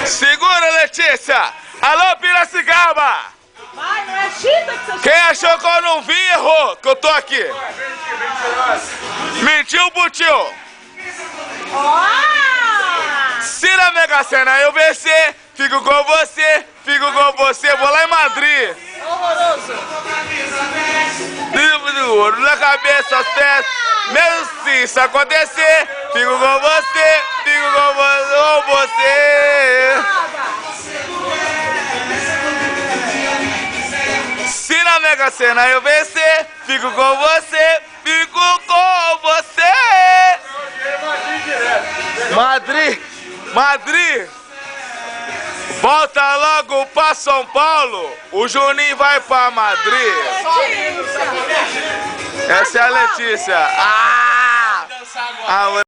Segura, Letícia! Alô, Piracicaba! Vai, não é Chita que você... Quem achou que eu não vi, errou, que eu tô aqui. Mentiu, butiu. Se na Mega Sena eu vencer, fico com você, vou lá em Madrid. Horroroso. De ouro na cabeça, aos pés, mesmo se isso acontecer, fico com você, com você. Se na Mega Sena eu vencer, fico com você, Madrid, volta logo pra São Paulo, o Juninho vai pra Madrid. Essa é a Letícia.